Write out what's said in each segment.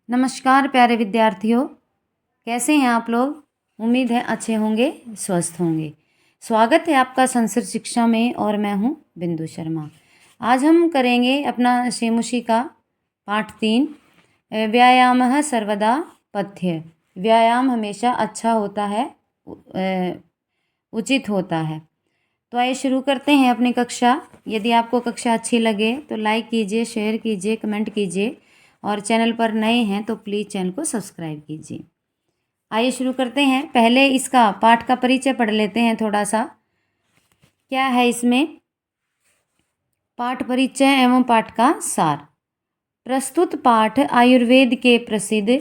नमस्कार प्यारे विद्यार्थियों, कैसे हैं आप लोग। उम्मीद है अच्छे होंगे, स्वस्थ होंगे। स्वागत है आपका संस्कृत शिक्षा में और मैं हूं बिंदु शर्मा। आज हम करेंगे अपना शेमुषी का पाठ 3, व्यायामः सर्वदा पथ्य। व्यायाम हमेशा अच्छा होता है, उचित होता है। तो आइए शुरू करते हैं अपनी कक्षा। यदि आपको कक्षा अच्छी लगे तो लाइक कीजिए, शेयर कीजिए, कमेंट कीजिए और चैनल पर नए हैं तो प्लीज़ चैनल को सब्सक्राइब कीजिए। आइए शुरू करते हैं। पहले इसका पाठ का परिचय पढ़ लेते हैं थोड़ा सा। क्या है इसमें? पाठ परिचय एवं पाठ का सार। प्रस्तुत पाठ आयुर्वेद के प्रसिद्ध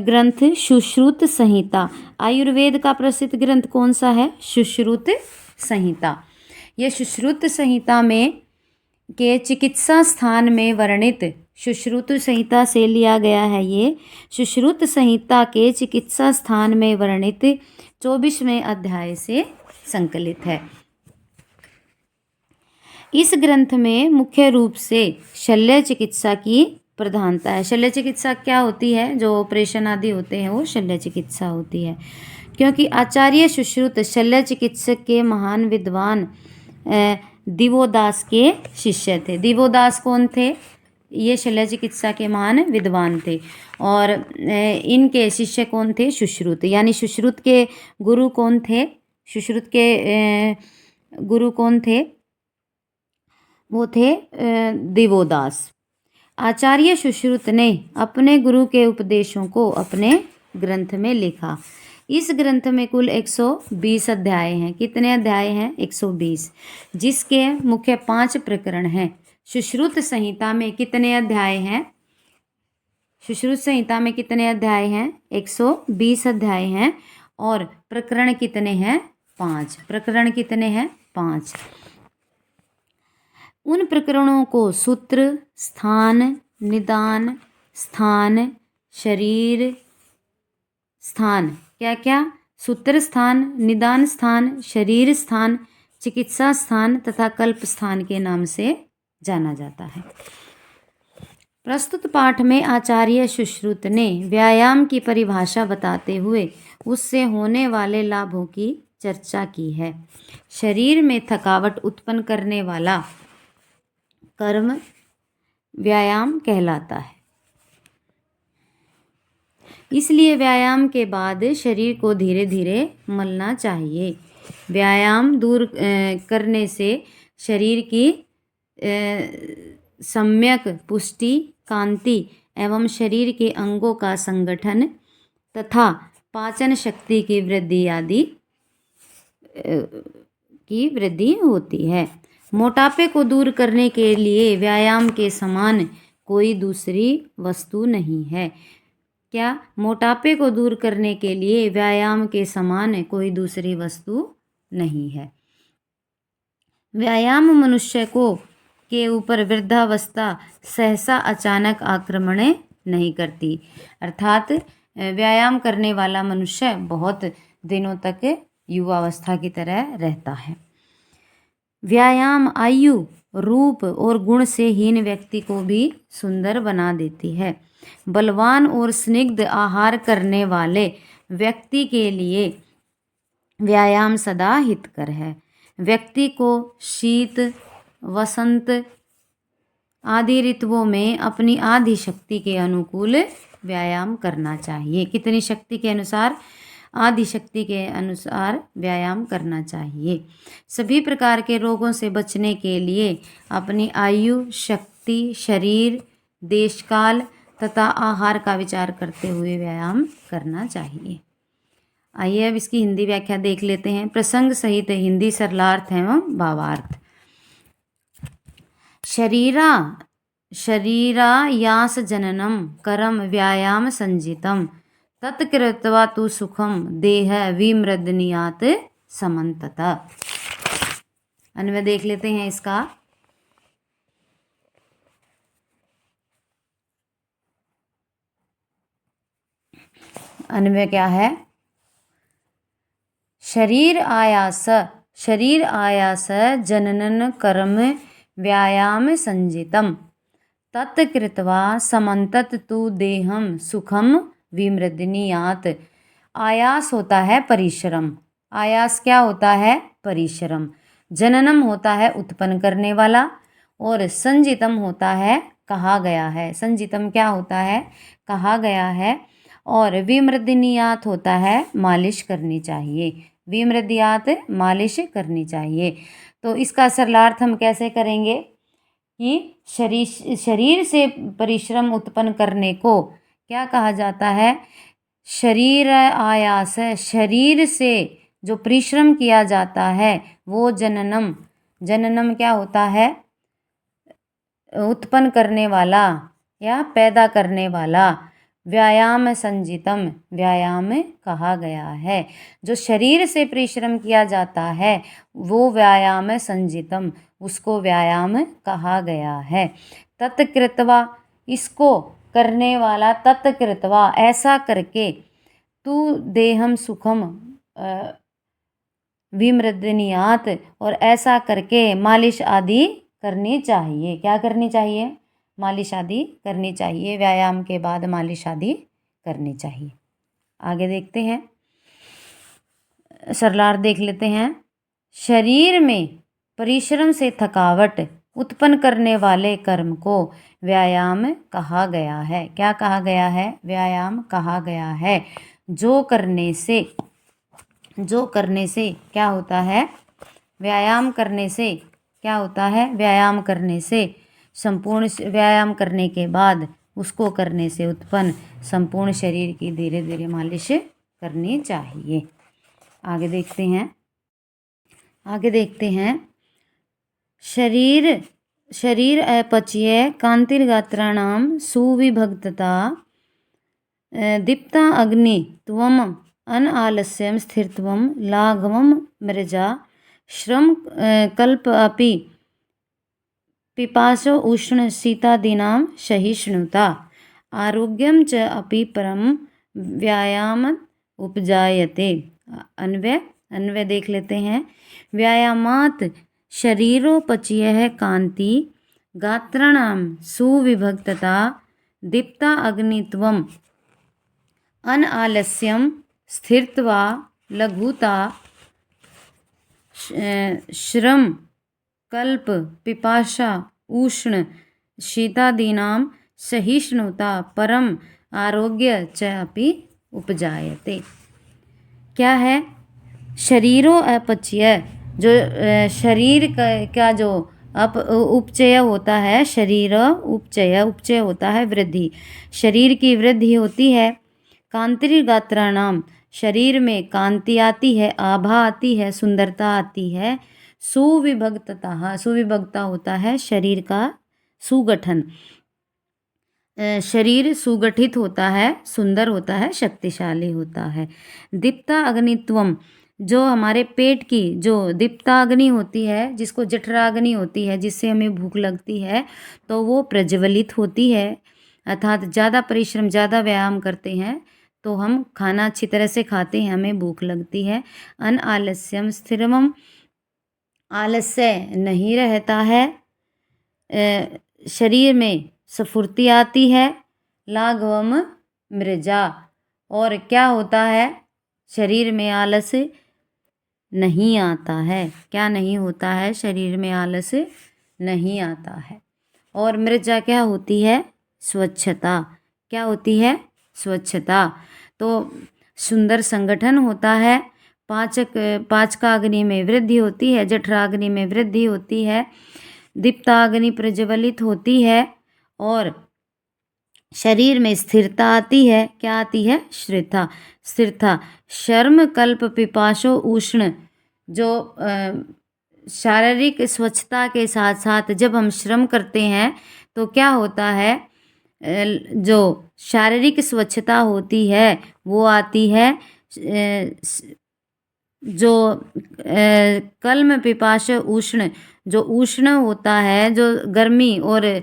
ग्रंथ सुश्रुत संहिता। आयुर्वेद का प्रसिद्ध ग्रंथ कौन सा है? सुश्रुत संहिता। यह सुश्रुत संहिता में के चिकित्सा स्थान में वर्णित सुश्रुत संहिता से लिया गया है। ये सुश्रुत संहिता के चिकित्सा स्थान में वर्णित 24वें अध्याय से संकलित है। इस ग्रंथ में मुख्य रूप से शल्य चिकित्सा की प्रधानता है। शल्य चिकित्सा क्या होती है? जो ऑपरेशन आदि होते हैं वो शल्य चिकित्सा होती है। क्योंकि आचार्य सुश्रुत शल्य चिकित्सक के महान विद्वान दिवोदास के शिष्य थे। दिवोदास कौन थे? ये शल्य चिकित्सा के महान विद्वान थे। और इनके शिष्य कौन थे? सुश्रुत। यानी सुश्रुत के गुरु कौन थे? सुश्रुत के गुरु कौन थे? वो थे दिवोदास। आचार्य सुश्रुत ने अपने गुरु के उपदेशों को अपने ग्रंथ में लिखा। इस ग्रंथ में कुल 120 अध्याय हैं। कितने अध्याय हैं? 120, जिसके मुख्य 5 प्रकरण हैं। सुश्रुत संहिता में कितने अध्याय हैं? सुश्रुत संहिता में कितने अध्याय हैं? 120 अध्याय हैं। और प्रकरण कितने हैं? 5। प्रकरण कितने हैं? 5। उन प्रकरणों को सूत्र, स्थान, निदान, स्थान, शरीर स्थान, क्या क्या? सूत्र स्थान, निदान स्थान, शरीर स्थान, चिकित्सा स्थान तथा कल्प स्थान के नाम से जाना जाता है। प्रस्तुत पाठ में आचार्य सुश्रुत ने व्यायाम की परिभाषा बताते हुए उससे होने वाले लाभों की चर्चा की है। शरीर में थकावट उत्पन्न करने वाला कर्म व्यायाम कहलाता है। इसलिए व्यायाम के बाद शरीर को धीरे धीरे मलना चाहिए। व्यायाम दूर करने से शरीर की सम्यक पुष्टि, कांति एवं शरीर के अंगों का संगठन तथा पाचन शक्ति की वृद्धि आदि की वृद्धि होती है। मोटापे को दूर करने के लिए व्यायाम के समान कोई दूसरी वस्तु नहीं है। क्या? मोटापे को दूर करने के लिए व्यायाम के समान कोई दूसरी वस्तु नहीं है। व्यायाम मनुष्य को के ऊपर वृद्धावस्था सहसा अचानक आक्रमण नहीं करती। अर्थात व्यायाम करने वाला मनुष्य बहुत दिनों तक युवावस्था की तरह रहता है। व्यायाम आयु, रूप और गुण से हीन व्यक्ति को भी सुंदर बना देती है। बलवान और स्निग्ध आहार करने वाले व्यक्ति के लिए व्यायाम सदा हितकर है। व्यक्ति को शीत, वसंत आदि ऋतुओं में अपनी आधी शक्ति के अनुकूल व्यायाम करना चाहिए। कितनी शक्ति के अनुसार? आदि शक्ति के अनुसार व्यायाम करना चाहिए। सभी प्रकार के रोगों से बचने के लिए अपनी आयु, शक्ति, शरीर, देशकाल तथा आहार का विचार करते हुए व्यायाम करना चाहिए। आइए अब इसकी हिंदी व्याख्या देख लेते हैं। प्रसंग सहित हिंदी सरलार्थ एवं भावार्थ। शरीरायास जननम करम व्यायाम संजितम तत्कृत्वा तु सुखम देह विमृदनीयात समन्ततः। अन्वय देख लेते हैं इसका। अन्वय क्या है? शरीर आयास जननन कर्म व्यायाम संजितम तत्कृत्वा समन्तत तु देहम सुखम विमृदनीयात। आयास होता है परिश्रम। आयास क्या होता है? परिश्रम। जननम होता है उत्पन्न करने वाला, और संजितम होता है कहा गया है। संजितम क्या होता है? कहा गया है। और विमृदनीयात होता है मालिश करनी चाहिए। विमृदियात मालिश करनी चाहिए। तो इसका सरलार्थ हम कैसे करेंगे कि शरीर से परिश्रम उत्पन्न करने को क्या कहा जाता है? शरीर आयास है। शरीर से जो परिश्रम किया जाता है वो जननम। जननम क्या होता है? उत्पन्न करने वाला या पैदा करने वाला। व्यायाम संजितम, व्यायाम कहा गया है। जो शरीर से परिश्रम किया जाता है वो व्यायाम संजितम, उसको व्यायाम कहा गया है। तत्कृत्वा, इसको करने वाला, तत्कृत्वा ऐसा करके, तू देहम सुखम विमृदनीयात, और ऐसा करके मालिश आदि करनी चाहिए। क्या करनी चाहिए? मालिश आदि करनी चाहिए। व्यायाम के बाद मालिश आदि करनी चाहिए। आगे देखते हैं, सरलार्थ देख लेते हैं। शरीर में परिश्रम से थकावट उत्पन्न करने वाले कर्म को व्यायाम कहा गया है। क्या कहा गया है? व्यायाम कहा गया है। जो करने से क्या होता है? व्यायाम करने से क्या होता है? व्यायाम करने से संपूर्ण, व्यायाम करने के बाद उसको करने से उत्पन्न संपूर्ण शरीर की धीरे धीरे मालिश करनी चाहिए। आगे देखते हैं। शरीर अपचय कांतिर्गात्राणाम सुविभक्तता दीप्ता अग्नि त्वम अन आलस्यम स्थिरत्वम लाघवम मृजा श्रम कल्प अपि पिपासो उष्ण शीतादीनां सहिष्णुता आरोग्यम च अपि परम व्यायाम उपजायते। अन्वय देख लेते हैं। व्यायामात शरीरोपचय कांति गात्राणां सुविभक्तता दीप्ता अग्नित्वम अन आलस्यम स्थिरत्वा लघुता श्रम कल्प पिपाशा उष्ण शीतादीनां सहिष्णुता परम आरोग्य च अपि उपजायते। क्या है? शरीरो अपचय, जो शरीर का जो उपचय होता है, शरीर उपचय होता है वृद्धि, शरीर की वृद्धि होती है। कांतिर्गात्राणाम, शरीर में कांति आती है, आभा आती है, सुंदरता आती है। सुविभक्तता, सुविभक्ता होता है शरीर का सुगठन। शरीर सुगठित होता है, सुंदर होता है, शक्तिशाली होता है। दीप्ता अग्नित्वम, जो हमारे पेट की जो दीप्ता अग्नि होती है, जिसको जठराग्नि होती है, जिससे हमें भूख लगती है, तो वो प्रज्वलित होती है। अर्थात ज़्यादा परिश्रम, ज़्यादा व्यायाम करते हैं तो हम खाना अच्छी तरह से खाते हैं, हमें भूख लगती है। अन आलस्यम स्थिरमम, आलस्य नहीं रहता है, शरीर में स्फूर्ति आती है। लाघवम मृजा, और क्या होता है? शरीर में आलस नहीं आता है। क्या नहीं होता है? शरीर में आलस नहीं आता है। और मृजा क्या होती है? स्वच्छता। क्या होती है? स्वच्छता। तो सुंदर संगठन होता है। पाचकाग्नि में वृद्धि होती है, जठराग्नि में वृद्धि होती है, दीप्ताग्नि प्रज्वलित होती है, और शरीर में स्थिरता आती है। क्या आती है? स्थिरता। शर्म कल्प पिपाशो उष्ण, जो शारीरिक स्वच्छता के साथ साथ जब हम श्रम करते हैं तो क्या होता है? जो शारीरिक स्वच्छता होती है वो आती है। जो कल्म पिपाश उष्ण, जो उष्ण होता है, जो गर्मी और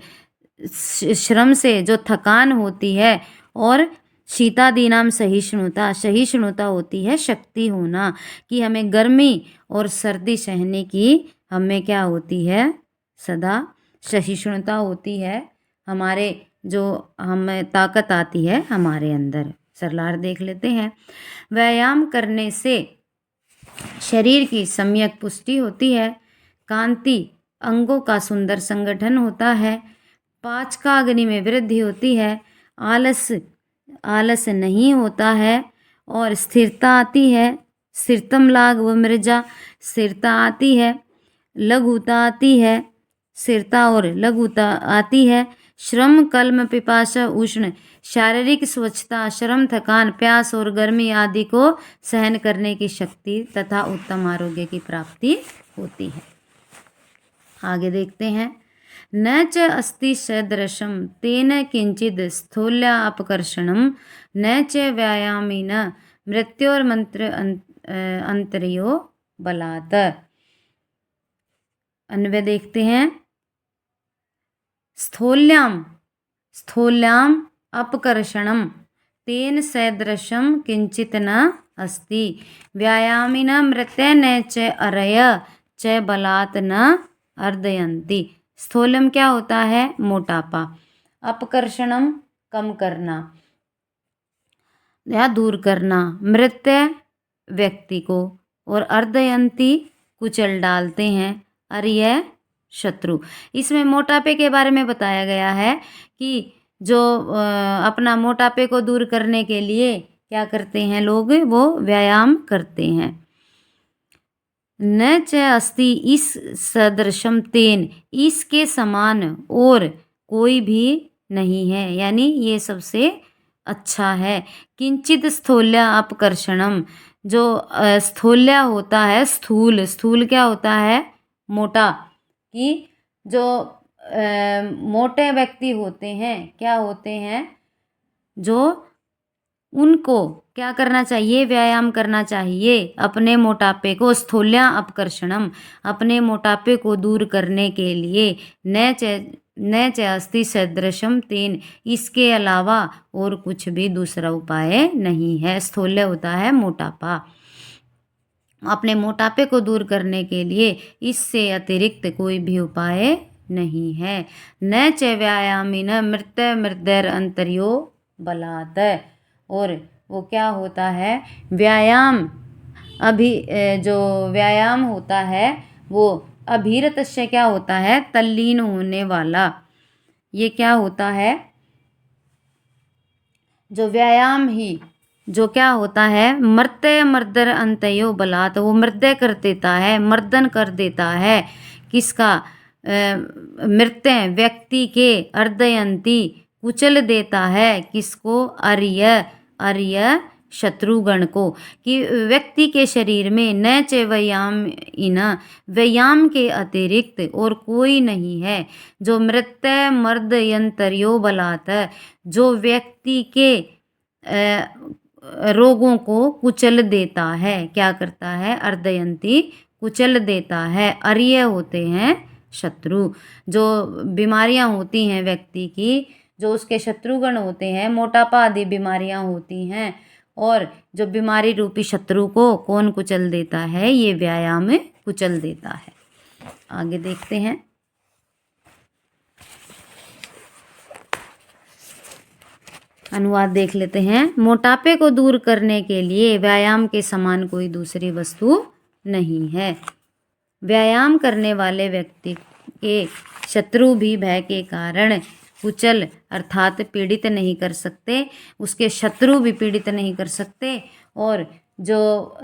श्रम से जो थकान होती है, और शीतादीनाम सहिष्णुता, सहिष्णुता होती है शक्ति होना, कि हमें गर्मी और सर्दी सहने की हमें क्या होती है? सदा सहिष्णुता होती है, हमारे जो हमें ताकत आती है हमारे अंदर। सरलार देख लेते हैं। व्यायाम करने से शरीर की सम्यक पुष्टि होती है, कांति अंगों का सुंदर संगठन होता है, पाचकाग्नि में वृद्धि होती है, आलस नहीं होता है और स्थिरता आती है। स्थिरतम लाग व मृजा, स्थिरता आती है, लघुता आती है, स्थिरता और लघुता आती है। श्रम कल्म पिपासा उष्ण, शारीरिक स्वच्छता, श्रम थकान प्यास और गर्मी आदि को सहन करने की शक्ति तथा उत्तम आरोग्य की प्राप्ति होती है। आगे देखते हैं। न च अस्ति सदृशं तेन किंचिद स्थूल्या अपकर्षणं न च व्यायामेन मृत्योर्मंत्र अंतर्यो बलात्। अन्वय देखते हैं। स्थूल्याम अपकर्षणम तेन सदृशं किंचित न अस्ति व्यायामिन मृत्य न च अरय च बलात् न अर्दयन्ति। स्थूलम क्या होता है? मोटापा। अपकर्षणम कम करना या दूर करना, मृत्य व्यक्ति को, और अर्दयंती कुचल डालते हैं, अर्य शत्रु। इसमें मोटापे के बारे में बताया गया है कि जो अपना मोटापे को दूर करने के लिए क्या करते हैं लोग? वो व्यायाम करते हैं। न च अस्ति इस सदृशम तेन, इसके समान और कोई भी नहीं है, यानी ये सबसे अच्छा है। किंचित स्थूल्या अपकर्षणम, जो स्थूल्या होता है, स्थूल क्या होता है? मोटा। कि जो मोटे व्यक्ति होते हैं, क्या होते हैं? जो उनको क्या करना चाहिए? व्यायाम करना चाहिए अपने मोटापे को। स्थूल्या अपकर्षणम, अपने मोटापे को दूर करने के लिए। न च अस्ति सदृशम तेन, इसके अलावा और कुछ भी दूसरा उपाय नहीं है। स्थूल्य होता है मोटापा। अपने मोटापे को दूर करने के लिए इससे अतिरिक्त कोई भी उपाय नहीं है। न च व्यायामिन मृत्युर अंतर्यो बलात्, और वो क्या होता है? व्यायाम जो व्यायाम होता है वो अभीरत से क्या होता है? तल्लीन होने वाला। ये क्या होता है? जो व्यायाम ही जो क्या होता है? मर्दर अंतयो बलात्, वो मृदय कर देता है, मर्दन कर देता है। किसका? मृत्य व्यक्ति के, अर्दयंती कुचल देता है। किसको? अर्य शत्रुगण को। कि व्यक्ति के शरीर में न च व्यायाम के अतिरिक्त और कोई नहीं है जो मृत्य मर्द यंत्र्यो बलात्, जो व्यक्ति के रोगों को कुचल देता है। क्या करता है? अर्दयंती कुचल देता है। अर्य होते हैं शत्रु। जो बीमारियां होती हैं व्यक्ति की, जो उसके शत्रुगण होते हैं, मोटापा आदि बीमारियां होती हैं, और जो बीमारी रूपी शत्रु को कौन कुचल देता है? ये व्यायाम कुचल देता है। आगे देखते हैं। अनुवाद देख लेते हैं। मोटापे को दूर करने के लिए व्यायाम के समान कोई दूसरी वस्तु नहीं है। व्यायाम करने वाले व्यक्ति के शत्रु भी भय के कारण कुचल अर्थात पीड़ित नहीं कर सकते, उसके शत्रु भी पीड़ित नहीं कर सकते। और जो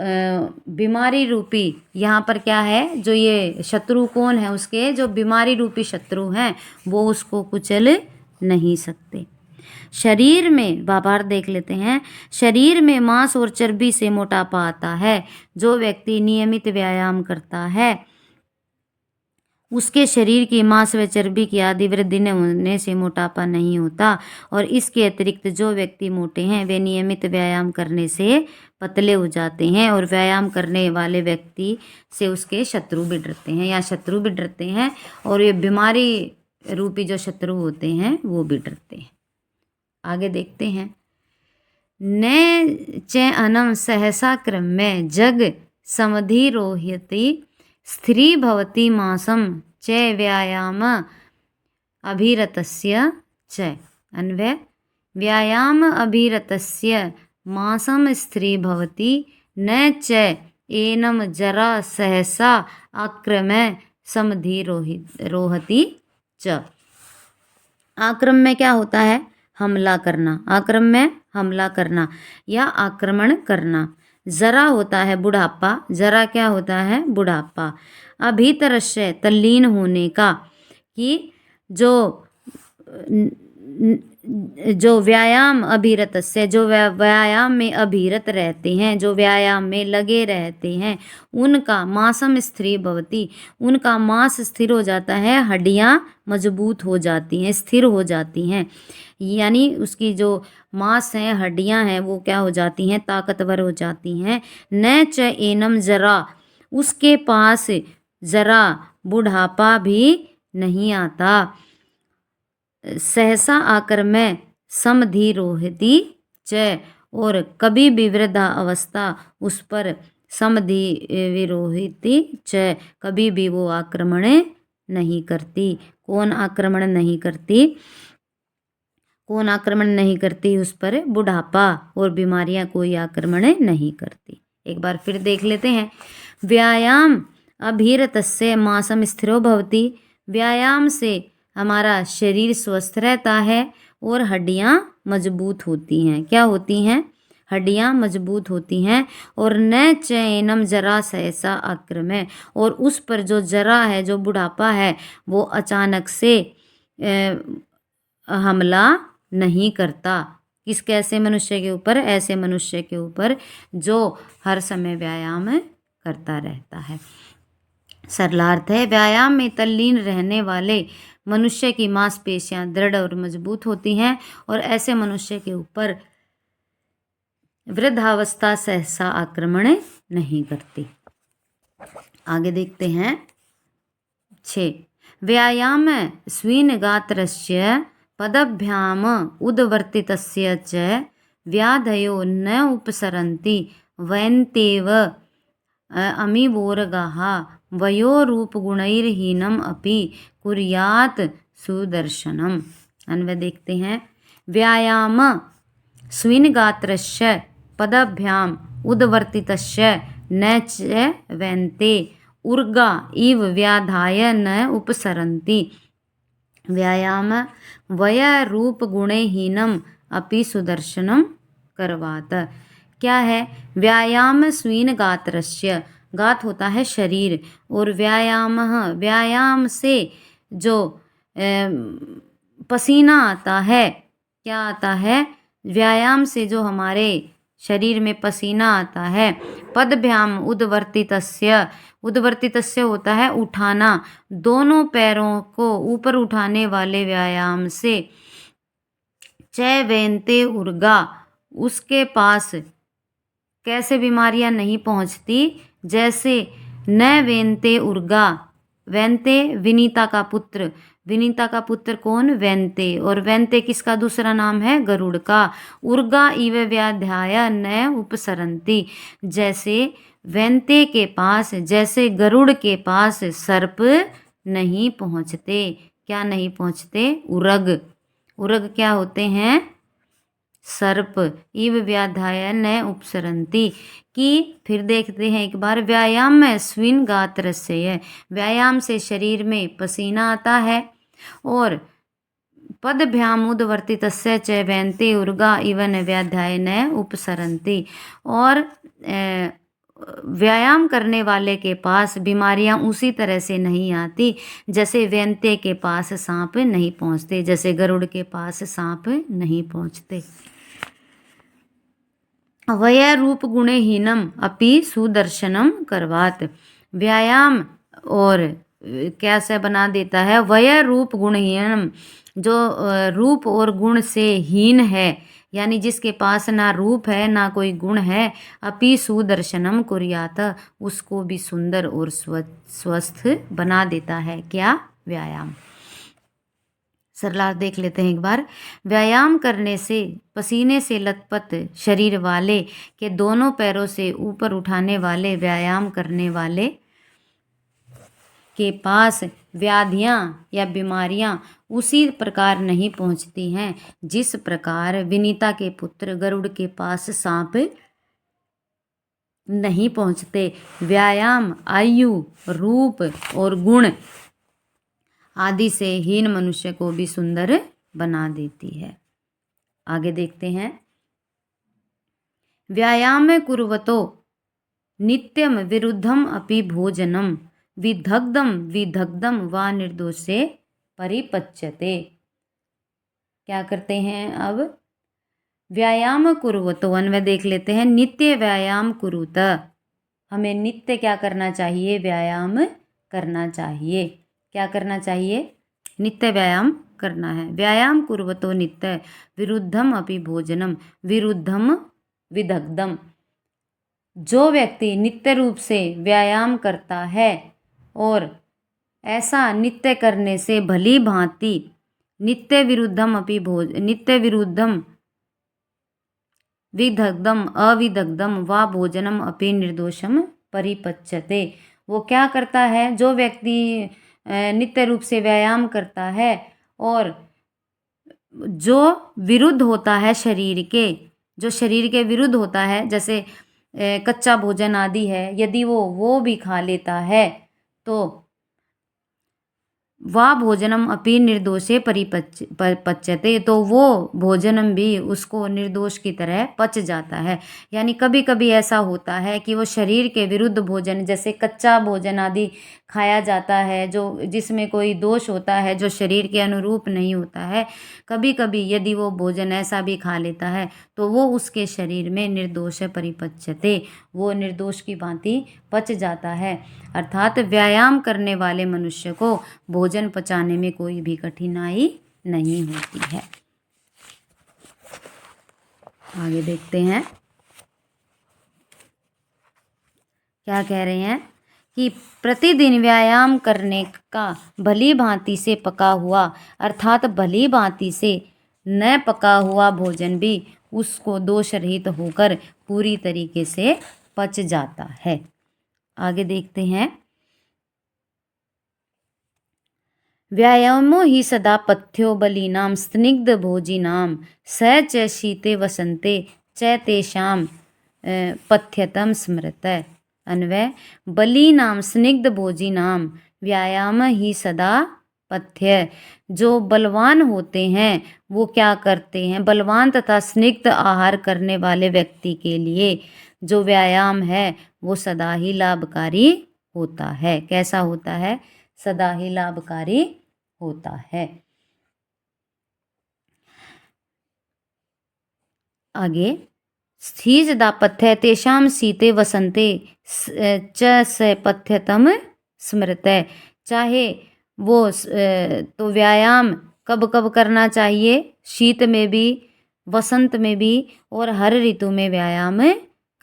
बीमारी रूपी, यहाँ पर क्या है? जो ये शत्रु कौन है? उसके जो बीमारी रूपी शत्रु हैं वो उसको कुचल नहीं सकते। शरीर में, भावार्थ देख लेते हैं। शरीर में मांस और चर्बी से मोटापा आता है। जो व्यक्ति नियमित व्यायाम करता है उसके शरीर की मांस व चर्बी की आदि वृद्धि न होने से मोटापा नहीं होता। और इसके अतिरिक्त जो व्यक्ति मोटे हैं वे नियमित व्यायाम करने से पतले हो जाते हैं, और व्यायाम करने वाले व्यक्ति से उसके शत्रु भी डरते हैं, या शत्रु भी डरते हैं, और ये बीमारी रूपी जो शत्रु होते हैं वो भी डरते हैं। आगे देखते हैं। न च अनम सहसा क्रम्य जग समधिरोह्यति स्त्री भवति मासम च व्यायाम अभिरतस्य च। अन्वय व्यायाम अभिरतस्य मांसम स्त्री भवति न च एनम जरा सहसा आक्रम्य समधिरोहति च। आक्रम में क्या होता है? हमला करना। आक्रम में हमला करना या आक्रमण करना। जरा होता है बुढ़ापा। जरा क्या होता है? बुढ़ापा। अभीतरस्य तल्लीन होने का, कि जो व्यायाम अभिरत से, जो व्यायाम में अभिरत रहते हैं, जो व्यायाम में लगे रहते हैं, उनका मांसम स्थिर भवति, उनका मांस स्थिर हो जाता है, हड्डियां मजबूत हो जाती हैं, स्थिर हो जाती हैं। यानी उसकी जो मांस हैं, हड्डियां हैं, वो क्या हो जाती हैं? ताकतवर हो जाती हैं। न च एनम जरा, उसके पास जरा बुढ़ापा भी नहीं आता। सहसा आकर में समधिरोहति च, और कभी भी वृद्धा अवस्था उस पर समधिरोहति च, कभी भी वो आक्रमण नहीं करती। कौन आक्रमण नहीं करती? कौन आक्रमण नहीं करती उस पर? बुढ़ापा और बीमारियां कोई आक्रमण नहीं करती। एक बार फिर देख लेते हैं। व्यायाम अभिरतस्य मांसम स्थिरो भवति, व्यायाम से हमारा शरीर स्वस्थ रहता है और हड्डियां मजबूत होती हैं। क्या होती हैं? हड्डियां मजबूत होती हैं। और न चैनम जरा सहसा आक्रम्य, और उस पर जो जरा है, जो बुढ़ापा है, वो अचानक से हमला नहीं करता। किस कैसे मनुष्य के ऊपर? ऐसे मनुष्य के ऊपर जो हर समय व्यायाम करता रहता है। सरलार्थ है, व्यायाम में तल्लीन रहने वाले मनुष्य की मांसपेशियां दृढ़ और मजबूत होती हैं और ऐसे मनुष्य के ऊपर वृद्धावस्था सहसा आक्रमण नहीं करती। आगे देखते हैं 6। व्यायाम स्वीन गात्रस्य पदभ्याम उद्वर्तितस्य च व्याधयो न उपसरन्ति वयन्तेव अमीवोरगाः वयोरूपगुणैर्हीनम अपि कुर्यात् सुदर्शनम। अन्वय देखते हैं। व्यायाम स्विनगात्रस्य पदभ्याम उद्वर्तितस्य न च वैन्ते उर्गा इव व्याधाय न उपसरन्ति। व्यायाम वयरूपगुणैर्हीनम अपि सुदर्शनम करवात। क्या है? व्यायाम स्वीन गात्रस्य, गात होता है शरीर, और व्यायाम, व्यायाम से जो पसीना आता है, क्या आता है? व्यायाम से जो हमारे शरीर में पसीना आता है। पदभ्याम उद्वर्तितस्य, उद्वर्तितस्य होता है उठाना, दोनों पैरों को ऊपर उठाने वाले व्यायाम से। च वेन्ते उर्गा, उसके पास कैसे बीमारियां नहीं पहुंचती? जैसे न वेन्ते उर्गा, वेन्ते विनीता का पुत्र, विनीता का पुत्र कौन? वेन्ते, और वेन्ते किसका दूसरा नाम है? गरुड़ का। उर्गा इव व्याध्याय न उपसरन्ति, जैसे वेन्ते के पास, जैसे गरुड़ के पास सर्प नहीं पहुंचते। क्या नहीं पहुंचते? उरग। उरग क्या होते हैं? सर्प। इव व्याध्याय न उपसरन्ति, कि फिर देखते हैं एक बार। व्यायाम में स्विन गात्रस्य, व्यायाम से शरीर में पसीना आता है, और पदभ्याम उद्वर्तितस्य च वैन्ते उर्गा इव न व्याध्याय न उपसरन्ति, और व्यायाम करने वाले के पास बीमारियां उसी तरह से नहीं आती जैसे वेन्ते के पास सांप नहीं पहुंचते, जैसे गरुड़ के पास सांप नहीं पहुंचते। वय रूप गुणहीनम अपि सुदर्शनम करवात, व्यायाम और कैसे बना देता है? वय रूप गुणहीनम, जो रूप और गुण से हीन है, यानी जिसके पास ना रूप है ना कोई गुण है, अपि सुदर्शनम कुर्यात, उसको भी सुंदर और स्वस्थ बना देता है। क्या? व्यायाम। सरला देख लेते हैं एक बार। व्यायाम करने से पसीने से लथपथ शरीर वाले के दोनों पैरों से ऊपर उठाने वाले व्यायाम करने वाले के पास व्याधियां या बीमारियां उसी प्रकार नहीं पहुँचती हैं जिस प्रकार विनीता के पुत्र गरुड़ के पास सांप नहीं पहुँचते। व्यायाम आयु, रूप और गुण आदि से हीन मनुष्य को भी सुंदर बना देती है। आगे देखते हैं। व्यायाम कुर्वतो नित्यम विरुद्धम अपि भोजनम विदग्धम वा निर्दोषे परिपच्यते। क्या करते हैं अब? व्यायाम कुर्वतो, अन्वय देख लेते हैं। नित्य व्यायाम कुरुत, हमें नित्य क्या करना चाहिए? व्यायाम करना चाहिए। क्या करना चाहिए? नित्य व्यायाम करना है। व्यायाम कुर्वतो नित्य विरुद्धम अपि भोजनम विरुद्धम विदग्धम, जो व्यक्ति नित्य रूप से व्यायाम करता है और ऐसा नित्य करने से भली भांति नित्य विरुद्धम विदग्धम अविदग्धम वा भोजनम अपि निर्दोषम परिपच्यते। वो क्या करता है? जो व्यक्ति नित्य रूप से व्यायाम करता है और जो विरुद्ध होता है शरीर के, जो शरीर के विरुद्ध होता है, जैसे कच्चा भोजन आदि है, यदि वो भी खा लेता है तो वह भोजनम अपि निर्दोषे पच्यते, तो वो भोजनम भी उसको निर्दोष की तरह पच जाता है। यानी कभी कभी ऐसा होता है कि वो शरीर के विरुद्ध भोजन, जैसे कच्चा भोजन आदि खाया जाता है, जो जिसमें कोई दोष होता है, जो शरीर के अनुरूप नहीं होता है। कभी कभी यदि वो भोजन ऐसा भी खा लेता है तो वो उसके शरीर में निर्दोष परिपच्यते, वो निर्दोष की भांति पच जाता है। अर्थात व्यायाम करने वाले मनुष्य को भोजन पचाने में कोई भी कठिनाई नहीं होती है। आगे देखते हैं। क्या कह रहे हैं कि प्रतिदिन व्यायाम करने का भली भांति से पका हुआ, अर्थात भली भांति से न पका हुआ भोजन भी उसको दोष रहित होकर पूरी तरीके से पच जाता है। आगे देखते हैं। व्यायामो ही सदा पथ्यो बलीनाम स्निग्ध भोजिनाम स च शीते वसंते च तेषाम पथ्यतम स्मृत। अन्वय, बलीनाम स्निग्ध भोजिनाम व्यायाम ही सदा पथ्य, जो बलवान होते हैं वो क्या करते हैं? बलवान तथा स्निग्ध आहार करने वाले व्यक्ति के लिए जो व्यायाम है वो सदा ही लाभकारी होता है। कैसा होता है? सदा ही लाभकारी होता है। आगे, स्थिजदा पथ्य तेषाम शीते वसंते च स पथ्यतम स्मृत। चाहे वो तो व्यायाम कब कब करना चाहिए? शीत में भी, वसंत में भी और हर ऋतु में व्यायाम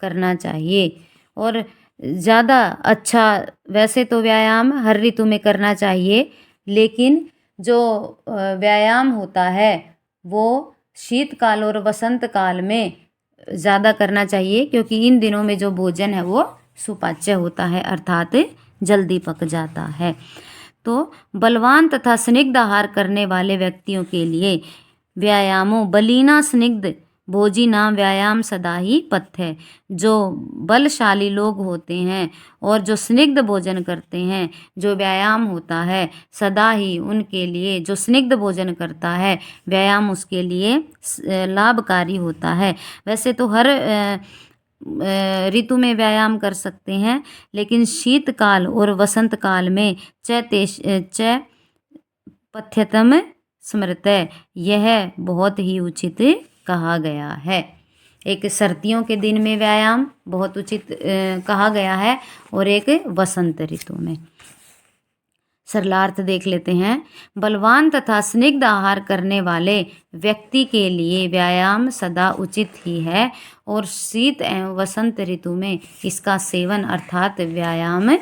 करना चाहिए। और ज़्यादा अच्छा, वैसे तो व्यायाम हर ऋतु में करना चाहिए, लेकिन जो व्यायाम होता है वो शीतकाल और वसंत काल में ज़्यादा करना चाहिए, क्योंकि इन दिनों में जो भोजन है वो सुपाच्य होता है, अर्थात जल्दी पक जाता है। तो बलवान तथा स्निग्ध आहार करने वाले व्यक्तियों के लिए व्यायामों बलीना स्निग्ध भोजी नाम व्यायाम सदा ही पथ्य। जो बलशाली लोग होते हैं और जो स्निग्ध भोजन करते हैं, जो व्यायाम होता है सदा ही उनके लिए, जो स्निग्ध भोजन करता है व्यायाम उसके लिए लाभकारी होता है। वैसे तो हर ऋतु में व्यायाम कर सकते हैं, लेकिन शीतकाल और वसंत काल में च पथ्यतम स्मृत, यह बहुत ही उचित कहा गया है। एक सर्दियों के दिन में व्यायाम बहुत उचित कहा गया है और एक वसंत ऋतु में। सरलार्थ देख लेते हैं। बलवान तथा स्निग्ध आहार करने वाले व्यक्ति के लिए व्यायाम सदा उचित ही है और शीत एवं वसंत ऋतु में इसका सेवन अर्थात व्यायाम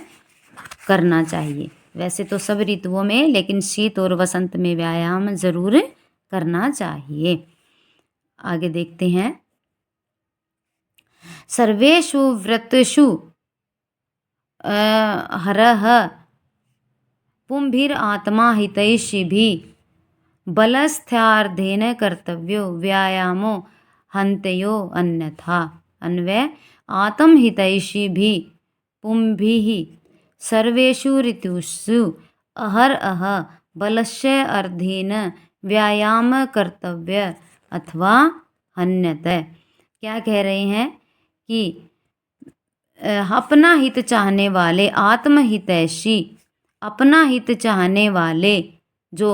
करना चाहिए। वैसे तो सब ऋतुओं में, लेकिन शीत और वसंत में व्यायाम जरूर करना चाहिए। आगे देखते हैं। सर्वेषु व्रतेषु हरः पुंभिर आत्मा हितैषिभिः बलस्थ्यार्धेन कर्तव्यो व्यायामो हन्त्यो अन्यथा। अन्वय आत्महितैषी भी पुंभिः सर्वेषु ऋतुषु अहरह बलस्य अर्धेन व्यायाम कर्तव्य अथवा हन्यत। क्या कह रहे हैं कि अपना हित चाहने वाले आत्महितैषी, अपना हित चाहने वाले जो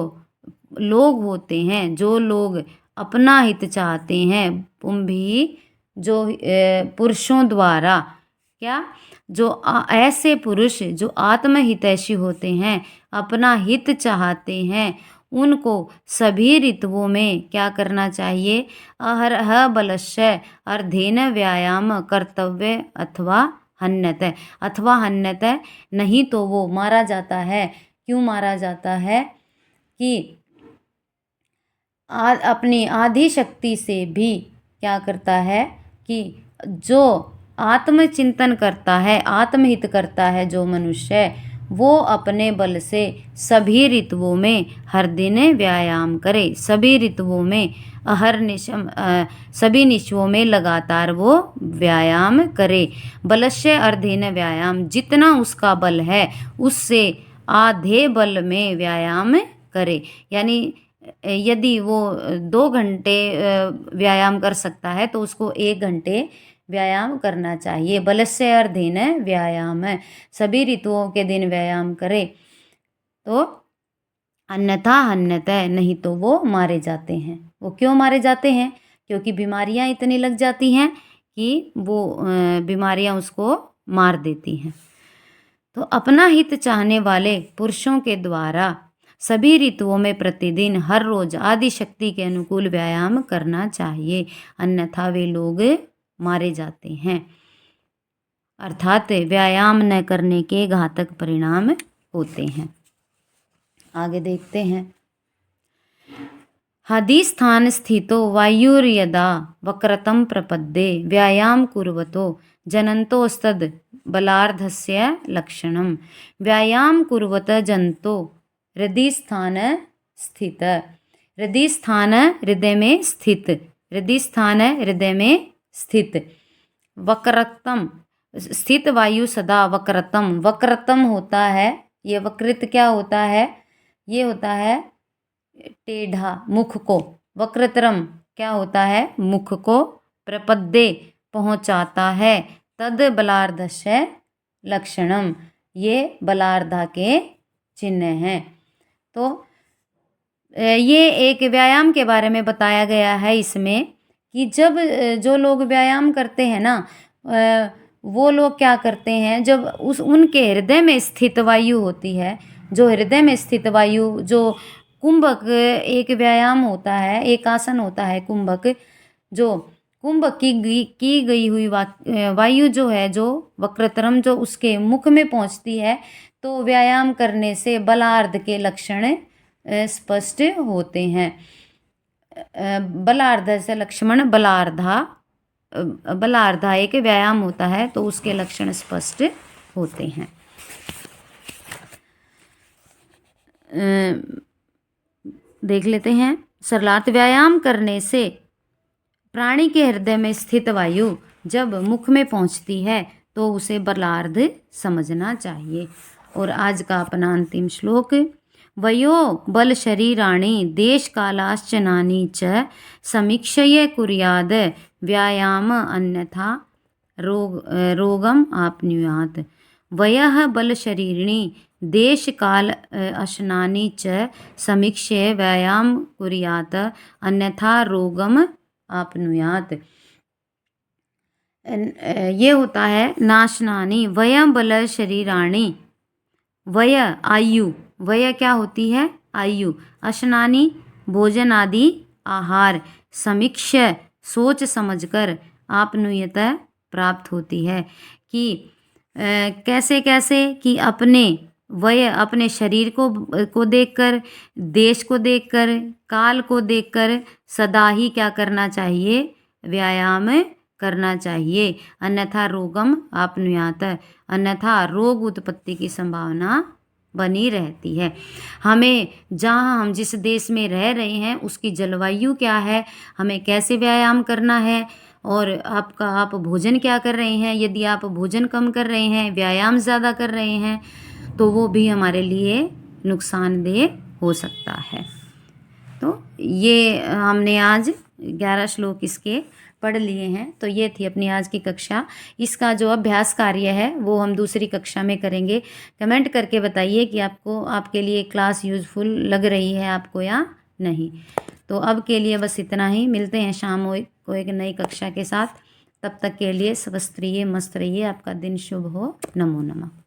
लोग होते हैं, जो लोग अपना हित चाहते हैं, पुंभी जो पुरुषों द्वारा, क्या जो ऐसे पुरुष जो आत्महितैषी होते हैं, अपना हित चाहते हैं, उनको सभी ऋतुओं में क्या करना चाहिए? अहरह बलस्य अर्धेन व्यायाम कर्तव्य अथवा हन्यत। अथवा हन्यत, नहीं तो वो मारा जाता है। क्यों मारा जाता है? कि अपनी आधी शक्ति से भी क्या करता है कि जो आत्मचिंतन करता है, आत्महित करता है जो मनुष्य, वो अपने बल से सभी ऋतुओं में हर दिन व्यायाम करे। सभी ऋतुओं में सभी निशों में लगातार वो व्यायाम करे। बलस्य अर्धेन व्यायाम, जितना उसका बल है उससे आधे बल में व्यायाम करे। यानी यदि वो 2 घंटे व्यायाम कर सकता है तो उसको 1 घंटे व्यायाम करना चाहिए। बलस्य अर्धेन व्यायाम, सभी ऋतुओं के दिन व्यायाम करे। तो अन्यथा हन्यत, नहीं तो वो मारे जाते हैं। वो क्यों मारे जाते हैं? क्योंकि बीमारियां इतनी लग जाती हैं कि वो बीमारियां उसको मार देती हैं। तो अपना हित चाहने वाले पुरुषों के द्वारा सभी ऋतुओं में प्रतिदिन हर रोज आदि शक्ति के अनुकूल व्यायाम करना चाहिए, अन्यथा वे लोग मारे जाते हैं। अर्थात व्यायाम न करने के घातक परिणाम होते हैं। आगे देखते हैं। हदिस्थान स्थितो वायुर्यदा वक्रतं प्रपद्ये व्यायाम कुर्वतो जनन्तोस्तद् बलार्धस्य लक्षणम्। व्यायाम कुर्वत जंतो हृदय स्थान स्थित। हृदय स्थान हृदय में स्थित। हृदय स्थान हृदय में स्थित। वक्रतम, स्थित वायु सदा वक्रतम। वक्रतम होता है, ये वकृत क्या होता है? ये होता है टेढ़ा, मुख को। वक्रतरम क्या होता है? मुख को। प्रपद्ये पहुँचाता है। तद बलार्धस्य लक्षणम, ये बलार्धा के चिन्ह हैं। तो ये एक व्यायाम के बारे में बताया गया है इसमें कि जब जो लोग व्यायाम करते हैं ना, वो लोग क्या करते हैं, जब उनके हृदय में स्थित वायु होती है, जो हृदय में स्थित वायु, जो कुंभक एक व्यायाम होता है, एक आसन होता है कुंभक, जो कुंभक की गई हुई वायु जो है, जो वक्रतरम, जो उसके मुख में पहुंचती है, तो व्यायाम करने से बलार्ध के लक्षण स्पष्ट होते हैं। बलार्ध से लक्ष्मण, बलार्धा एक व्यायाम होता है, तो उसके लक्षण स्पष्ट होते हैं। देख लेते हैं सरलार्थ। व्यायाम करने से प्राणी के हृदय में स्थित वायु जब मुख में पहुंचती है तो उसे बलार्ध समझना चाहिए। और आज का अपना अंतिम श्लोक। वयो बल शरीराणि देश कालाश्च नानी च समीक्षय कुर्याद व्यायाम अन्यथा रोगम आपनुयात्। वयः बल शरीरिणी देश काल अशनानि च समीक्षय व्यायाम कुर्यात् अन्यथा रोगम आपनुयात्। ये होता है नाशनानि वय बल शरीराणि। वय आयु, वय क्या होती है? आयु। अशनानि भोजन आदि आहार। समीक्ष सोच समझकर, आपनुयत प्राप्त होती है। कि कैसे कैसे? कि अपने वय, अपने शरीर को देखकर, देश को देखकर, काल को देखकर सदा ही क्या करना चाहिए? व्यायाम करना चाहिए। अन्यथा रोगम आपनुयात, अन्यथा रोग उत्पत्ति की संभावना बनी रहती है। हमें जहाँ हम जिस देश में रह रहे हैं उसकी जलवायु क्या है, हमें कैसे व्यायाम करना है, और आप भोजन क्या कर रहे हैं। यदि आप भोजन कम कर रहे हैं, व्यायाम ज़्यादा कर रहे हैं, तो वो भी हमारे लिए नुकसानदेह हो सकता है। तो ये हमने आज 11 श्लोक इसके पढ़ लिए हैं। तो ये थी अपनी आज की कक्षा। इसका जो अभ्यास कार्य है वो हम दूसरी कक्षा में करेंगे। कमेंट करके बताइए कि आपको, आपके लिए क्लास यूज़फुल लग रही है आपको या नहीं। तो अब के लिए बस इतना ही। मिलते हैं शाम को एक नई कक्षा के साथ। तब तक के लिए स्वस्थ रहिए, मस्त रहिए। आपका दिन शुभ हो। नमो नमः।